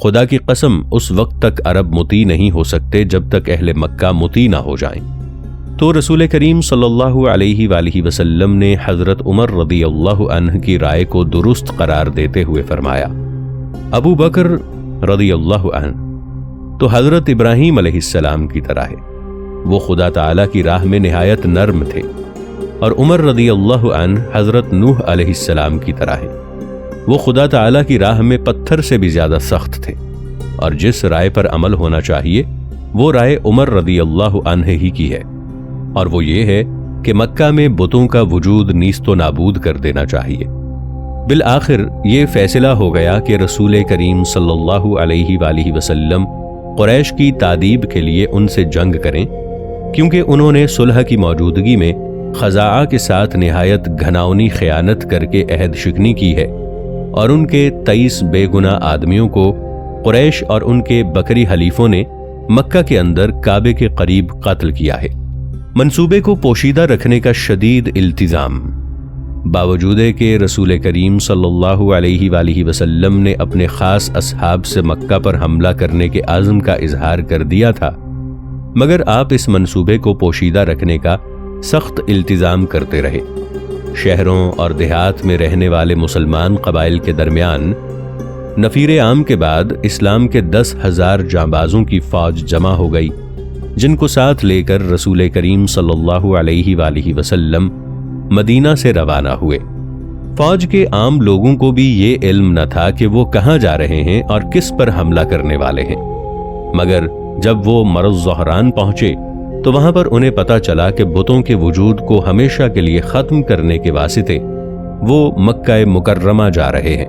خدا کی قسم اس وقت تک عرب مطیع نہیں ہو سکتے جب تک اہل مکہ مطیع نہ ہو جائیں۔ تو رسول کریم صلی اللہ علیہ وآلہ وسلم نے حضرت عمر رضی اللہ عنہ کی رائے کو درست قرار دیتے ہوئے فرمایا، ابو بکر رضی اللہ عنہ تو حضرت ابراہیم علیہ السلام کی طرح ہے، وہ خدا تعالیٰ کی راہ میں نہایت نرم تھے، اور عمر رضی اللہ عنہ حضرت نوح علیہ السلام کی طرح ہے، وہ خدا تعالیٰ کی راہ میں پتھر سے بھی زیادہ سخت تھے، اور جس رائے پر عمل ہونا چاہیے وہ رائے عمر رضی اللہ عنہ ہی کی ہے، اور وہ یہ ہے کہ مکہ میں بتوں کا وجود نیست و نابود کر دینا چاہیے۔ بالآخر یہ فیصلہ ہو گیا کہ رسول کریم صلی اللہ علیہ وآلہ وسلم قریش کی تادیب کے لیے ان سے جنگ کریں، کیونکہ انہوں نے صلح کی موجودگی میں خزاعہ کے ساتھ نہایت گھناؤنی خیانت کر کے عہد شکنی کی ہے، اور ان کے 23 بے گناہ آدمیوں کو قریش اور ان کے بکری حلیفوں نے مکہ کے اندر کعبے کے قریب قتل کیا ہے۔ منصوبے کو پوشیدہ رکھنے کا شدید التزام، باوجود کہ رسول کریم صلی اللہ علیہ وآلہ وسلم نے اپنے خاص اصحاب سے مکہ پر حملہ کرنے کے عزم کا اظہار کر دیا تھا، مگر آپ اس منصوبے کو پوشیدہ رکھنے کا سخت التزام کرتے رہے۔ شہروں اور دیہات میں رہنے والے مسلمان قبائل کے درمیان نفیر عام کے بعد اسلام کے 10,000 جانبازوں کی فوج جمع ہو گئی، جن کو ساتھ لے کر رسول کریم صلی اللہ علیہ وآلہ وسلم مدینہ سے روانہ ہوئے۔ فوج کے عام لوگوں کو بھی یہ علم نہ تھا کہ وہ کہاں جا رہے ہیں اور کس پر حملہ کرنے والے ہیں، مگر جب وہ مرز زہران پہنچے تو وہاں پر انہیں پتہ چلا کہ بتوں کے وجود کو ہمیشہ کے لیے ختم کرنے کے واسطے وہ مکہ مکرمہ جا رہے ہیں۔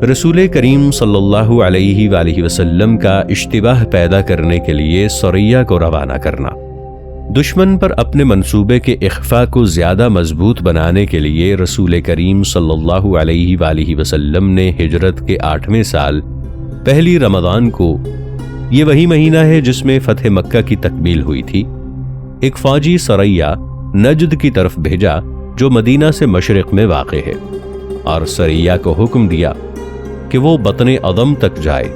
رسول کریم صلی اللہ علیہ وآلہ وسلم کا اشتباہ پیدا کرنے کے لیے سریہ کو روانہ کرنا، دشمن پر اپنے منصوبے کے اخفاء کو زیادہ مضبوط بنانے کے لیے رسول کریم صلی اللہ علیہ وآلہ وسلم نے ہجرت کے 8ویں سال پہلی رمضان کو، یہ وہی مہینہ ہے جس میں فتح مکہ کی تکمیل ہوئی تھی، ایک فوجی سریہ نجد کی طرف بھیجا جو مدینہ سے مشرق میں واقع ہے، اور سریہ کو حکم دیا کہ وہ بطن عظم تک جائے۔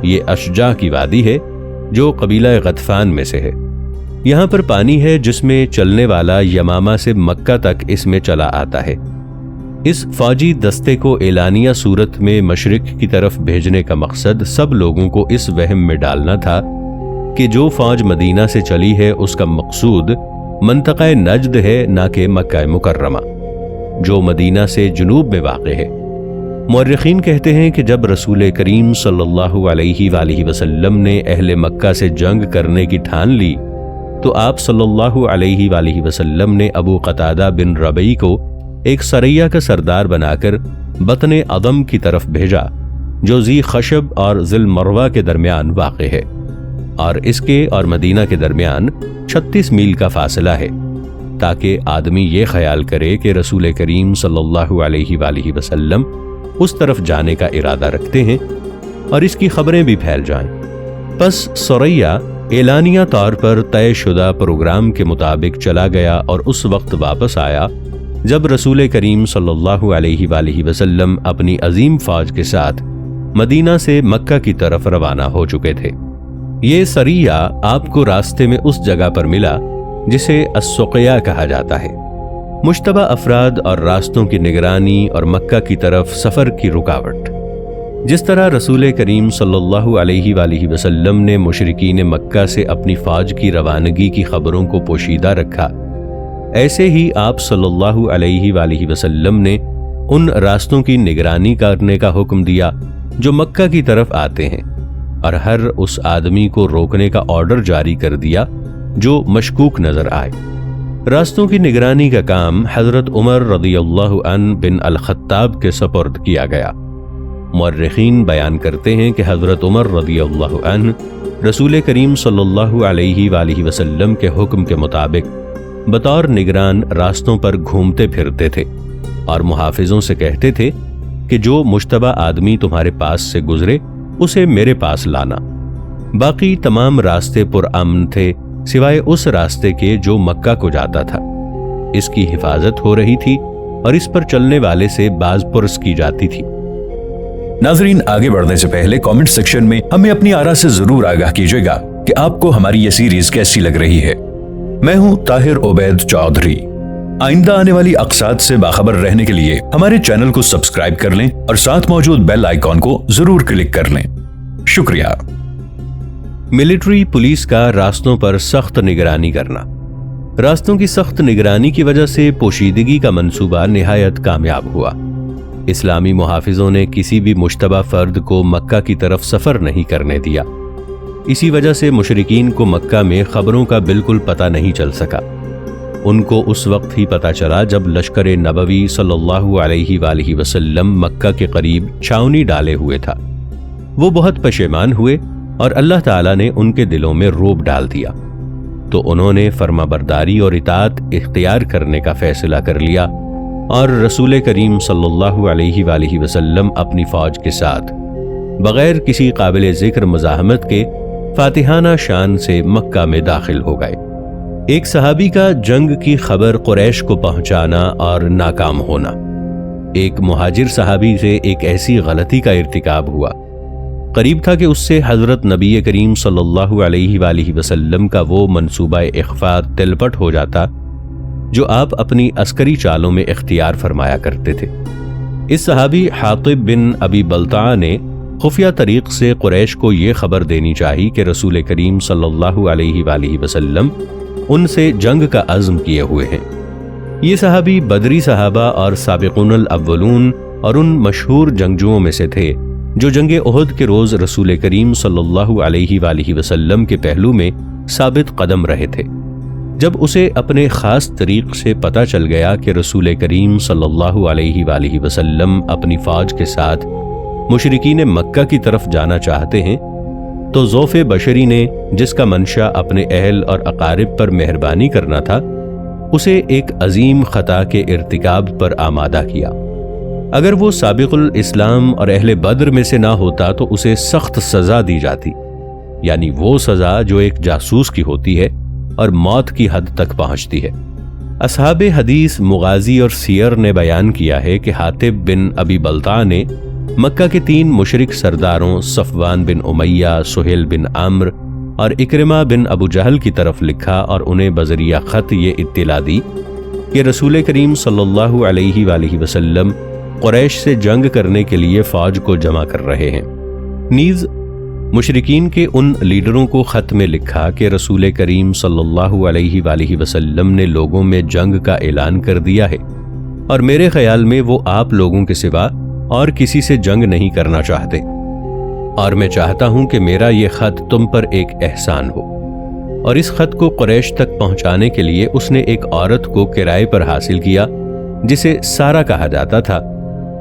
یہ اشجع کی وادی ہے جو قبیلہ غطفان میں سے ہے، یہاں پر پانی ہے جس میں چلنے والا یمامہ سے مکہ تک اس میں چلا آتا ہے۔ اس فوجی دستے کو اعلانیہ صورت میں مشرق کی طرف بھیجنے کا مقصد سب لوگوں کو اس وہم میں ڈالنا تھا کہ جو فوج مدینہ سے چلی ہے اس کا مقصود منطقہ نجد ہے، نہ کہ مکہ مکرمہ جو مدینہ سے جنوب میں واقع ہے۔ مورخین کہتے ہیں کہ جب رسول کریم صلی اللہ علیہ وآلہ وسلم نے اہل مکہ سے جنگ کرنے کی ٹھان لی تو آپ صلی اللہ علیہ وآلہ وسلم نے ابو قتادہ بن ربیع کو ایک سریہ کا سردار بنا کر بطن عظم کی طرف بھیجا، جو ذی خشب اور ذی المروہ کے درمیان واقع ہے، اور اس کے اور مدینہ کے درمیان 36 میل کا فاصلہ ہے، تاکہ آدمی یہ خیال کرے کہ رسول کریم صلی اللہ علیہ وآلہ وسلم اس طرف جانے کا ارادہ رکھتے ہیں اور اس کی خبریں بھی پھیل جائیں۔ پس سریہ اعلانیہ طور پر طے شدہ پروگرام کے مطابق چلا گیا اور اس وقت واپس آیا جب رسول کریم صلی اللہ علیہ وآلہ وسلم اپنی عظیم فوج کے ساتھ مدینہ سے مکہ کی طرف روانہ ہو چکے تھے۔ یہ سریہ آپ کو راستے میں اس جگہ پر ملا جسے السقیہ کہا جاتا ہے۔ مشتبہ افراد اور راستوں کی نگرانی اور مکہ کی طرف سفر کی رکاوٹ۔ جس طرح رسول کریم صلی اللہ علیہ وآلہ وسلم نے مشرکین مکہ سے اپنی فوج کی روانگی کی خبروں کو پوشیدہ رکھا، ایسے ہی آپ صلی اللہ علیہ وآلہ وسلم نے ان راستوں کی نگرانی کرنے کا حکم دیا جو مکہ کی طرف آتے ہیں، اور ہر اس آدمی کو روکنے کا آرڈر جاری کر دیا جو مشکوک نظر آئے۔ راستوں کی نگرانی کا کام حضرت عمر رضی اللہ عنہ بن الخطاب کے سپرد کیا گیا۔ مورخین بیان کرتے ہیں کہ حضرت عمر رضی اللہ عنہ رسول کریم صلی اللہ علیہ وآلہ وسلم کے حکم کے مطابق بطور نگران راستوں پر گھومتے پھرتے تھے اور محافظوں سے کہتے تھے کہ جو مشتبہ آدمی تمہارے پاس سے گزرے اسے میرے پاس لانا۔ باقی تمام راستے پرامن تھے سوائے اس راستے کے جو مکہ کو جاتا تھا۔ اس کی حفاظت ہو رہی تھی اور اس پر چلنے والے سے باز پرس کی جاتی تھی۔ ناظرین، آگے بڑھنے سے پہلے کامنٹ سیکشن میں ہمیں اپنی آرا سے ضرور آگاہ کیجیے گا کہ آپ کو ہماری یہ سیریز کیسی لگ رہی ہے۔ میں ہوں طاہر عبید چودھری۔ آئندہ آنے والی اقساط سے باخبر رہنے کے لیے ہمارے چینل کو سبسکرائب کر لیں اور ساتھ موجود بیل آئیکن کو ضرور کلک کر لیں۔ شکریہ۔ ملٹری پولیس کا راستوں پر سخت نگرانی کرنا۔ راستوں کی سخت نگرانی کی وجہ سے پوشیدگی کا منصوبہ نہایت کامیاب ہوا۔ اسلامی محافظوں نے کسی بھی مشتبہ فرد کو مکہ کی طرف سفر نہیں کرنے دیا۔ اسی وجہ سے مشرکین کو مکہ میں خبروں کا بالکل پتہ نہیں چل سکا۔ ان کو اس وقت ہی پتہ چلا جب لشکر نبوی صلی اللہ علیہ وآلہ وسلم مکہ کے قریب چھاؤنی ڈالے ہوئے تھا۔ وہ بہت پشیمان ہوئے اور اللہ تعالیٰ نے ان کے دلوں میں رعب ڈال دیا، تو انہوں نے فرما برداری اور اطاعت اختیار کرنے کا فیصلہ کر لیا اور رسول کریم صلی اللہ علیہ وآلہ وسلم اپنی فوج کے ساتھ بغیر کسی قابل ذکر مزاحمت کے فاتحانہ شان سے مکہ میں داخل ہو گئے۔ ایک صحابی کا جنگ کی خبر قریش کو پہنچانا اور ناکام ہونا۔ ایک مہاجر صحابی سے ایک ایسی غلطی کا ارتکاب ہوا، قریب تھا کہ اس سے حضرت نبی کریم صلی اللہ علیہ وآلہ وسلم کا وہ منصوبہ اخفاء تلپٹ ہو جاتا جو آپ اپنی عسکری چالوں میں اختیار فرمایا کرتے تھے۔ اس صحابی حاطب بن ابی بلتعہ نے خفیہ طریق سے قریش کو یہ خبر دینی چاہی کہ رسول کریم صلی اللہ علیہ وآلہ وسلم ان سے جنگ کا عزم کیے ہوئے ہیں۔ یہ صحابی بدری صحابہ اور سابقون الاولون اور ان مشہور جنگجوؤں میں سے تھے جو جنگ احد کے روز رسول کریم صلی اللہ علیہ وآلہ وسلم کے پہلو میں ثابت قدم رہے تھے۔ جب اسے اپنے خاص طریق سے پتہ چل گیا کہ رسول کریم صلی اللہ علیہ وآلہ وسلم اپنی فوج کے ساتھ مشرکین مکہ کی طرف جانا چاہتے ہیں، تو ذوف بشری نے، جس کا منشا اپنے اہل اور اقارب پر مہربانی کرنا تھا، اسے ایک عظیم خطا کے ارتکاب پر آمادہ کیا۔ اگر وہ سابق الاسلام اور اہل بدر میں سے نہ ہوتا تو اسے سخت سزا دی جاتی، یعنی وہ سزا جو ایک جاسوس کی ہوتی ہے اور موت کی حد تک پہنچتی ہے۔ اصحاب حدیث، مغازی اور سیر نے بیان کیا ہے کہ حاطب بن ابی بلتعہ نے مکہ کے 3 مشرک سرداروں صفوان بن امیہ، سہیل بن عمرو اور اکرمہ بن ابو جہل کی طرف لکھا اور انہیں بذریعہ خط یہ اطلاع دی کہ رسول کریم صلی اللہ علیہ وآلہ وسلم قریش سے جنگ کرنے کے لیے فوج کو جمع کر رہے ہیں۔ نیز مشرکین کے ان لیڈروں کو خط میں لکھا کہ رسول کریم صلی اللہ علیہ وآلہ وسلم نے لوگوں میں جنگ کا اعلان کر دیا ہے اور میرے خیال میں وہ آپ لوگوں کے سوا اور کسی سے جنگ نہیں کرنا چاہتے، اور میں چاہتا ہوں کہ میرا یہ خط تم پر ایک احسان ہو۔ اور اس خط کو قریش تک پہنچانے کے لیے اس نے ایک عورت کو کرائے پر حاصل کیا جسے سارا کہا جاتا تھا،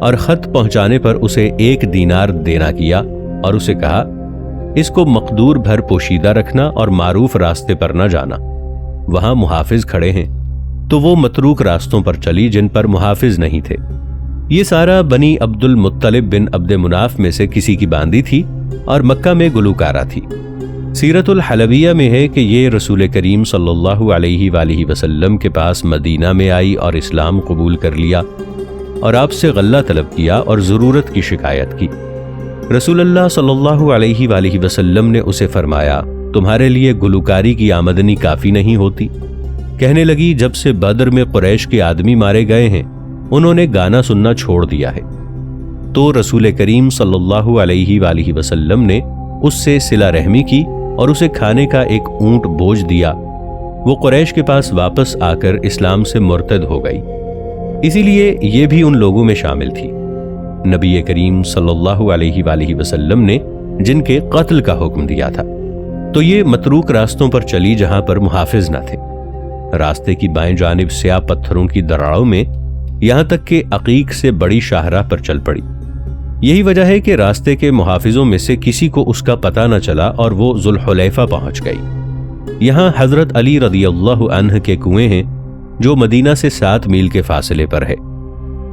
اور خط پہنچانے پر اسے 1 دینار دینا کیا اور اسے کہا اس کو مقدور بھر پوشیدہ رکھنا اور معروف راستے پر نہ جانا، وہاں محافظ کھڑے ہیں۔ تو وہ متروک راستوں پر چلی جن پر محافظ نہیں تھے۔ یہ سارا بنی عبد المطلب بن عبد مناف میں سے کسی کی باندی تھی اور مکہ میں گلوکارہ تھی۔ سیرت الحلبیہ میں ہے کہ یہ رسول کریم صلی اللہ علیہ وآلہ وسلم کے پاس مدینہ میں آئی اور اسلام قبول کر لیا اور آپ سے غلہ طلب کیا اور ضرورت کی شکایت کی۔ رسول اللہ صلی اللہ علیہ وآلہ وسلم نے اسے فرمایا، تمہارے لیے گلوکاری کی آمدنی کافی نہیں ہوتی؟ کہنے لگی، جب سے بدر میں قریش کے آدمی مارے گئے ہیں انہوں نے گانا سننا چھوڑ دیا ہے۔ تو رسول کریم صلی اللہ علیہ وآلہ وسلم نے اس سے صلہ رحمی کی اور اسے کھانے کا ایک اونٹ بوجھ دیا۔ وہ قریش کے پاس واپس آ کر اسلام سے مرتد ہو گئی، اسی لیے یہ بھی ان لوگوں میں شامل تھی۔ نبی کریم صلی اللہ علیہ وآلہ وسلم نے جن کے قتل کا حکم دیا تھا۔ تو یہ متروک راستوں پر چلی جہاں پر محافظ نہ تھے۔ راستے کی بائیں جانب سیاہ پتھروں کی دراڑوں میں، یہاں تک کہ عقیق سے بڑی شاہراہ پر چل پڑی۔ یہی وجہ ہے کہ راستے کے محافظوں میں سے کسی کو اس کا پتہ نہ چلا اور وہ ذوالحلیفہ پہنچ گئی۔ یہاں حضرت علی رضی اللہ عنہ کے کنویں ہیں جو مدینہ سے 7 میل کے فاصلے پر ہے۔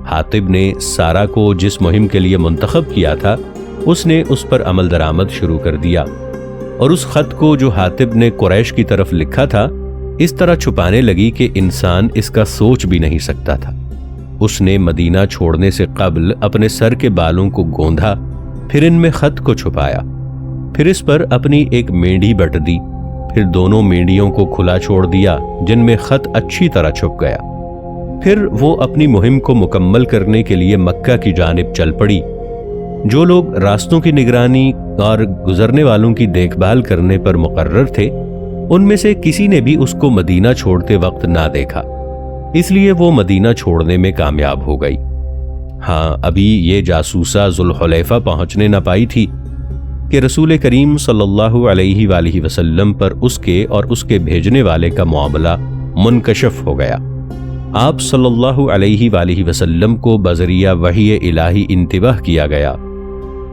حاطب نے سارا کو جس مہم کے لیے منتخب کیا تھا اس نے اس پر عمل درآمد شروع کر دیا، اور اس خط کو جو حاطب نے قریش کی طرف لکھا تھا اس طرح چھپانے لگی کہ انسان اس کا سوچ بھی نہیں سکتا تھا۔ اس نے مدینہ چھوڑنے سے قبل اپنے سر کے بالوں کو گوندھا پھر ان میں خط کو چھپایا، پھر اس پر اپنی ایک مینڈھی بٹ دی، پھر دونوں مینڈیوں کو کھلا چھوڑ دیا جن میں خط اچھی طرح چھپ گیا۔ پھر وہ اپنی مہم کو مکمل کرنے کے لیے مکہ کی جانب چل پڑی۔ جو لوگ راستوں کی نگرانی اور گزرنے والوں کی دیکھ بھال کرنے پر مقرر تھے، ان میں سے کسی نے بھی اس کو مدینہ چھوڑتے وقت نہ دیکھا، اس لیے وہ مدینہ چھوڑنے میں کامیاب ہو گئی۔ ہاں، ابھی یہ جاسوسہ ذوالحلیفہ پہنچنے نہ پائی تھی کہ رسول کریم صلی اللہ علیہ وآلہ وسلم پر اس کے اور اس کے بھیجنے والے کا معاملہ منکشف ہو گیا۔ آپ صلی اللہ علیہ وآلہ وسلم کو بذریعہ وحی الہی انتباہ کیا گیا،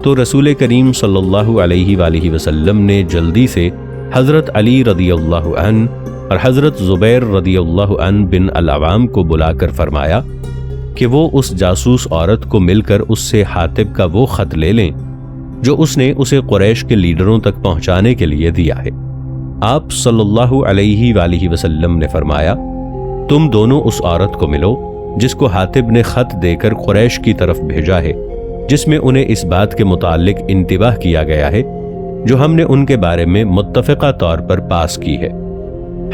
تو رسول کریم صلی اللہ علیہ وآلہ وسلم نے جلدی سے حضرت علی رضی اللہ عنہ اور حضرت زبیر رضی اللہ عنہ بن العوام کو بلا کر فرمایا کہ وہ اس جاسوس عورت کو مل کر اس سے حاطب کا وہ خط لے لیں جو اس نے اسے قریش کے لیڈروں تک پہنچانے کے لیے دیا ہے۔ آپ صلی اللہ علیہ وآلہ وسلم نے فرمایا، تم دونوں اس عورت کو ملو جس کو حاطب نے خط دے کر قریش کی طرف بھیجا ہے، جس میں انہیں اس بات کے متعلق انتباہ کیا گیا ہے جو ہم نے ان کے بارے میں متفقہ طور پر پاس کی ہے۔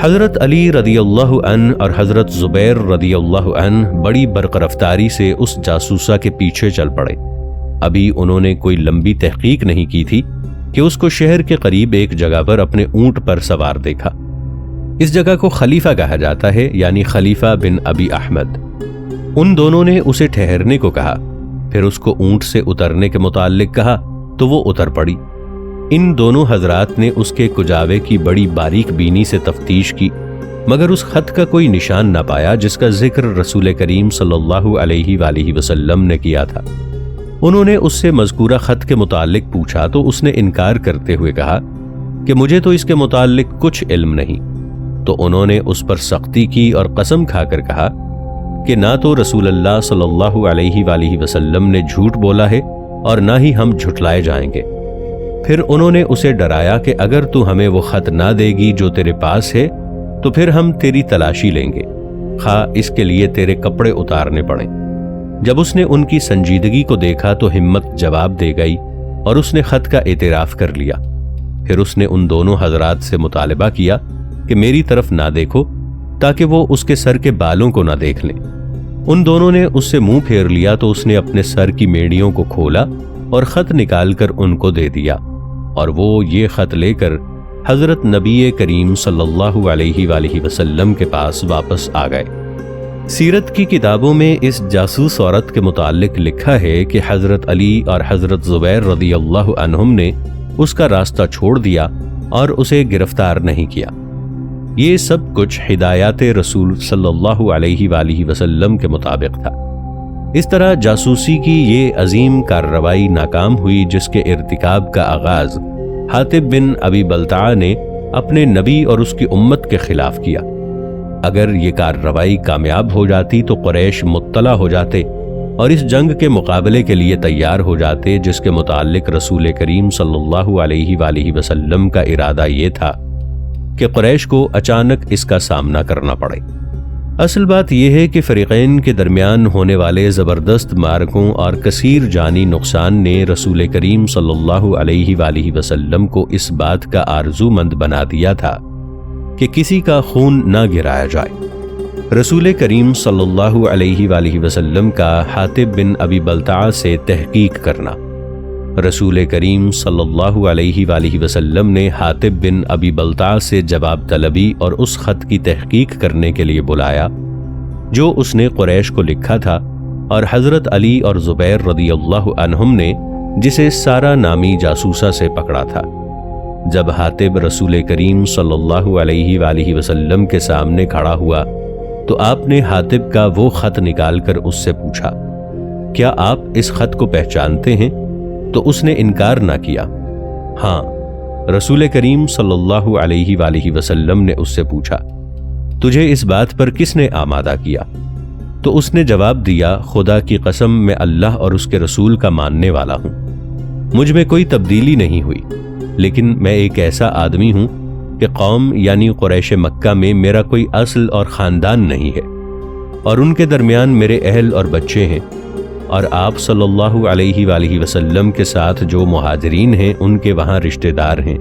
حضرت علی رضی اللہ عنہ اور حضرت زبیر رضی اللہ عنہ بڑی برق رفتاری سے اس جاسوسہ کے پیچھے چل پڑے۔ ابھی انہوں نے کوئی لمبی تحقیق نہیں کی تھی کہ اس کو شہر کے قریب ایک جگہ پر اپنے اونٹ پر سوار دیکھا۔ اس جگہ کو خلیفہ کہا جاتا ہے، یعنی خلیفہ بن ابی احمد۔ ان دونوں نے اسے ٹھہرنے کو کہا، پھر اس کو اونٹ سے اترنے کے متعلق کہا تو وہ اتر پڑی۔ ان دونوں حضرات نے اس کے کجاوے کی بڑی باریک بینی سے تفتیش کی، مگر اس خط کا کوئی نشان نہ پایا جس کا ذکر رسول کریم صلی اللہ علیہ وآلہ وسلم نے کیا تھا۔ انہوں نے اس سے مذکورہ خط کے متعلق پوچھا تو اس نے انکار کرتے ہوئے کہا کہ مجھے تو اس کے متعلق کچھ علم نہیں۔ تو انہوں نے اس پر سختی کی اور قسم کھا کر کہا کہ نہ تو رسول اللہ صلی اللہ علیہ وآلہ وسلم نے جھوٹ بولا ہے اور نہ ہی ہم جھٹلائے جائیں گے۔ پھر انہوں نے اسے ڈرایا کہ اگر تو ہمیں وہ خط نہ دے گی جو تیرے پاس ہے تو پھر ہم تیری تلاشی لیں گے، خواہ اس کے لیے تیرے کپڑے اتارنے پڑیں۔ جب اس نے ان کی سنجیدگی کو دیکھا تو ہمت جواب دے گئی اور اس نے خط کا اعتراف کر لیا۔ پھر اس نے ان دونوں حضرات سے مطالبہ کیا کہ میری طرف نہ دیکھو تاکہ وہ اس کے سر کے بالوں کو نہ دیکھ لیں۔ ان دونوں نے اس سے منہ پھیر لیا تو اس نے اپنے سر کی میڑیوں کو کھولا اور خط نکال کر ان کو دے دیا، اور وہ یہ خط لے کر حضرت نبی کریم صلی اللہ علیہ وآلہ وسلم کے پاس واپس آ گئے۔ سیرت کی کتابوں میں اس جاسوس عورت کے متعلق لکھا ہے کہ حضرت علی اور حضرت زبیر رضی اللہ عنہم نے اس کا راستہ چھوڑ دیا اور اسے گرفتار نہیں کیا۔ یہ سب کچھ ہدایات رسول صلی اللہ علیہ وآلہ وسلم کے مطابق تھا۔ اس طرح جاسوسی کی یہ عظیم کارروائی ناکام ہوئی جس کے ارتکاب کا آغاز حاطب بن ابی بلتعہ نے اپنے نبی اور اس کی امت کے خلاف کیا۔ اگر یہ کارروائی کامیاب ہو جاتی تو قریش مطلع ہو جاتے اور اس جنگ کے مقابلے کے لیے تیار ہو جاتے جس کے متعلق رسول کریم صلی اللہ علیہ وآلہ وسلم کا ارادہ یہ تھا کہ قریش کو اچانک اس کا سامنا کرنا پڑے۔ اصل بات یہ ہے کہ فریقین کے درمیان ہونے والے زبردست مارکوں اور کثیر جانی نقصان نے رسول کریم صلی اللہ علیہ وآلہ وسلم کو اس بات کا آرزو مند بنا دیا تھا کہ کسی کا خون نہ گرایا جائے۔ رسول کریم صلی اللہ علیہ وآلہ وسلم کا حاطب بن ابی بلتعہ سے تحقیق کرنا۔ رسول کریم صلی اللہ علیہ وآلہ وسلم نے حاطب بن ابی بلتعہ سے جواب طلبی اور اس خط کی تحقیق کرنے کے لیے بلایا جو اس نے قریش کو لکھا تھا، اور حضرت علی اور زبیر رضی اللہ عنہم نے جسے سارا نامی جاسوسہ سے پکڑا تھا۔ جب حاطب رسول کریم صلی اللہ علیہ وآلہ وسلم کے سامنے کھڑا ہوا تو آپ نے حاطب کا وہ خط نکال کر اس سے پوچھا، کیا آپ اس خط کو پہچانتے ہیں؟ تو اس نے انکار نہ کیا۔ ہاں۔ رسول کریم صلی اللہ علیہ وآلہ وسلم نے اس سے پوچھا، تجھے اس بات پر کس نے آمادہ کیا؟ تو اس نے جواب دیا، خدا کی قسم میں اللہ اور اس کے رسول کا ماننے والا ہوں، مجھ میں کوئی تبدیلی نہیں ہوئی، لیکن میں ایک ایسا آدمی ہوں کہ قوم یعنی قریش مکہ میں میرا کوئی اصل اور خاندان نہیں ہے، اور ان کے درمیان میرے اہل اور بچے ہیں۔ اور آپ صلی اللہ علیہ وآلہ وسلم کے ساتھ جو مہاجرین ہیں ان کے وہاں رشتہ دار ہیں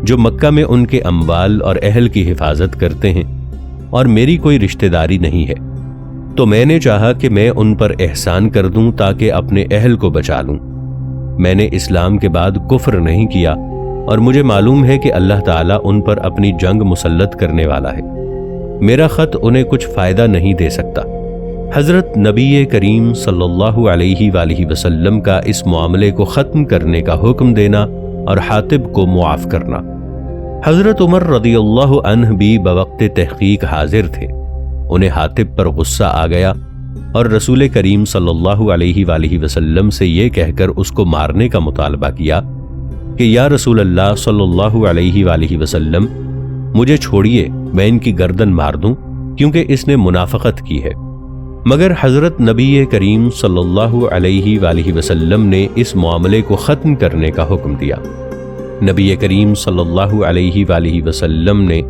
جو مکہ میں ان کے اموال اور اہل کی حفاظت کرتے ہیں، اور میری کوئی رشتہ داری نہیں ہے، تو میں نے چاہا کہ میں ان پر احسان کر دوں تاکہ اپنے اہل کو بچا لوں۔ میں نے اسلام کے بعد کفر نہیں کیا، اور مجھے معلوم ہے کہ اللہ تعالیٰ ان پر اپنی جنگ مسلط کرنے والا ہے۔ میرا خط انہیں کچھ فائدہ نہیں دے سکتا۔ حضرت نبی کریم صلی اللہ علیہ وآلہ وسلم کا اس معاملے کو ختم کرنے کا حکم دینا اور حاطب کو معاف کرنا۔ حضرت عمر رضی اللہ عنہ بھی بوقت تحقیق حاضر تھے۔ انہیں حاطب پر غصہ آ گیا اور رسول کریم صلی اللہ علیہ وآلہ وسلم سے یہ کہہ کر اس کو مارنے کا مطالبہ کیا کہ یا رسول اللہ صلی اللہ علیہ وآلہ وسلم، مجھے چھوڑیے، میں ان کی گردن مار دوں کیونکہ اس نے منافقت کی ہے۔ مگر حضرت نبی کریم صلی اللہ علیہ وآلہ وسلم نے اس معاملے کو ختم کرنے کا حکم دیا۔ نبی کریم صلی اللہ علیہ وآلہ وسلم نے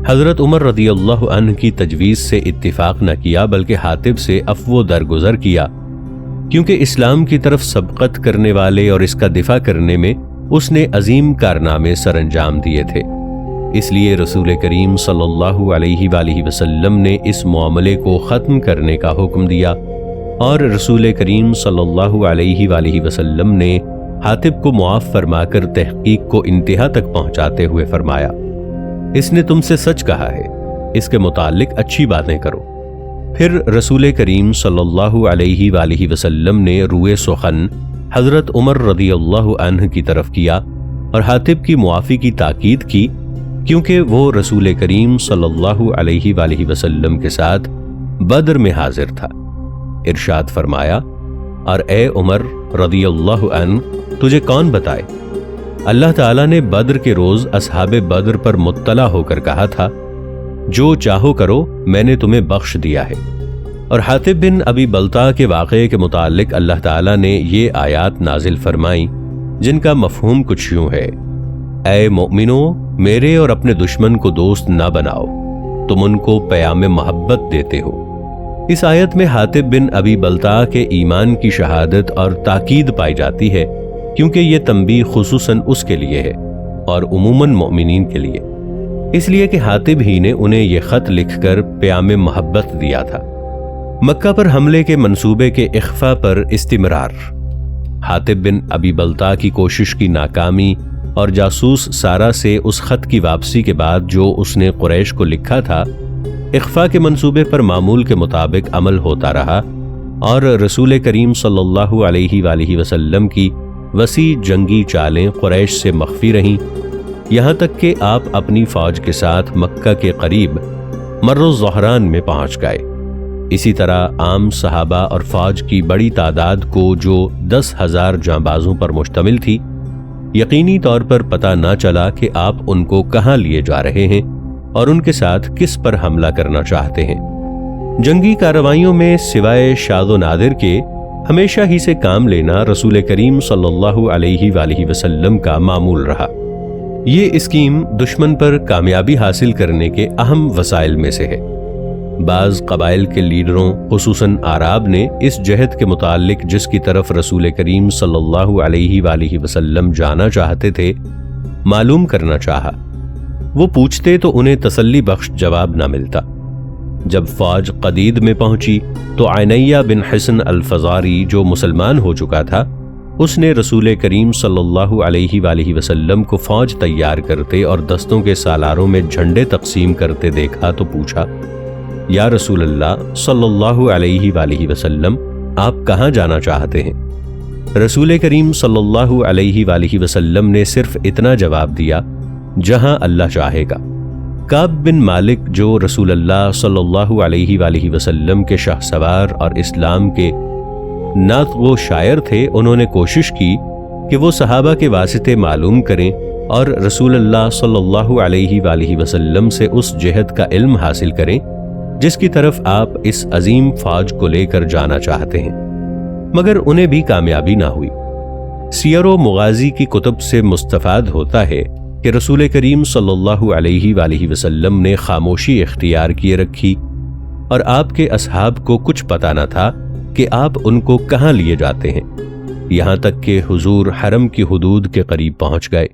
حضرت عمر رضی اللہ عنہ کی تجویز سے اتفاق نہ کیا بلکہ حاطب سے عفو درگزر کیا، کیونکہ اسلام کی طرف سبقت کرنے والے اور اس کا دفاع کرنے میں اس نے عظیم کارنامے سر انجام دیے تھے۔ اس لیے رسول کریم صلی اللہ علیہ وآلہ وسلم نے اس معاملے کو ختم کرنے کا حکم دیا، اور رسول کریم صلی اللہ علیہ وآلہ وسلم نے حاطب کو معاف فرما کر تحقیق کو انتہا تک پہنچاتے ہوئے فرمایا، اس نے تم سے سچ کہا ہے، اس کے متعلق اچھی باتیں کرو۔ پھر رسول کریم صلی اللہ علیہ وآلہ وسلم نے روئے سخن حضرت عمر رضی اللہ عنہ کی طرف کیا اور حاطب کی معافی کی تاکید کی، کیونکہ وہ رسول کریم صلی اللہ علیہ وآلہ وسلم کے ساتھ بدر میں حاضر تھا۔ ارشاد فرمایا، اور اے عمر رضی اللہ عنہ، تجھے کون بتائے، اللہ تعالیٰ نے بدر کے روز اصحاب بدر پر مطلع ہو کر کہا تھا، جو چاہو کرو، میں نے تمہیں بخش دیا ہے۔ اور حاطب بن ابی بلتع کے واقعے کے متعلق اللہ تعالیٰ نے یہ آیات نازل فرمائیں جن کا مفہوم کچھ یوں ہے، اے مومنو، میرے اور اپنے دشمن کو دوست نہ بناؤ، تم ان کو پیام محبت دیتے ہو۔ اس آیت میں حاطب بن ابی بلتع کے ایمان کی شہادت اور تاکید پائی جاتی ہے، کیونکہ یہ تنبیہ خصوصاً اس کے لیے ہے اور عموماً مومنین کے لیے، اس لیے کہ حاطب ہی نے انہیں یہ خط لکھ کر پیام محبت دیا تھا۔ مکہ پر حملے کے منصوبے کے اخفاء پر استمرار۔ حاطب بن ابی بلتع کی کوشش کی ناکامی اور جاسوس سارہ سے اس خط کی واپسی کے بعد جو اس نے قریش کو لکھا تھا، اخفاء کے منصوبے پر معمول کے مطابق عمل ہوتا رہا، اور رسول کریم صلی اللہ علیہ وآلہ وسلم کی وسیع جنگی چالیں قریش سے مخفی رہیں، یہاں تک کہ آپ اپنی فوج کے ساتھ مکہ کے قریب مر الزہران میں پہنچ گئے۔ اسی طرح عام صحابہ اور فوج کی بڑی تعداد کو جو 10,000 جانبازوں پر مشتمل تھی، یقینی طور پر پتہ نہ چلا کہ آپ ان کو کہاں لیے جا رہے ہیں اور ان کے ساتھ کس پر حملہ کرنا چاہتے ہیں۔ جنگی کارروائیوں میں سوائے شاذ و نادر کے ہمیشہ ہی سے کام لینا رسول کریم صلی اللہ علیہ وآلہ وسلم کا معمول رہا۔ یہ اسکیم دشمن پر کامیابی حاصل کرنے کے اہم وسائل میں سے ہے۔ بعض قبائل کے لیڈروں خصوصاً اعراب نے اس جہد کے متعلق جس کی طرف رسول کریم صلی اللہ علیہ وآلہ وسلم جانا چاہتے تھے معلوم کرنا چاہا۔ وہ پوچھتے تو انہیں تسلی بخش جواب نہ ملتا۔ جب فوج قدید میں پہنچی تو عینیہ بن حصن الفزاری جو مسلمان ہو چکا تھا، اس نے رسول کریم صلی اللہ علیہ وآلہ وسلم کو فوج تیار کرتے اور دستوں کے سالاروں میں جھنڈے تقسیم کرتے دیکھا تو پوچھا، یا رسول اللہ صلی اللہ علیہ وآلہ وسلم، آپ کہاں جانا چاہتے ہیں؟ رسول کریم صلی اللہ علیہ وآلہ وسلم نے صرف اتنا جواب دیا، جہاں اللہ چاہے گا۔ کعب بن مالک جو رسول اللہ صلی اللہ علیہ وآلہ وسلم کے شاہ سوار اور اسلام کے ناطق و شاعر تھے، انہوں نے کوشش کی کہ وہ صحابہ کے واسطے معلوم کریں اور رسول اللہ صلی اللہ علیہ وآلہ وسلم سے اس جہد کا علم حاصل کریں جس کی طرف آپ اس عظیم فوج کو لے کر جانا چاہتے ہیں، مگر انہیں بھی کامیابی نہ ہوئی۔ سیر و مغازی کی کتب سے مستفاد ہوتا ہے کہ رسول کریم صلی اللہ علیہ وآلہ وسلم نے خاموشی اختیار کیے رکھی اور آپ کے اصحاب کو کچھ پتہ نہ تھا کہ کہ آپ ان کو کہاں لیے جاتے ہیں، یہاں تک کہ حضور حرم کی حدود کے قریب پہنچ گئے۔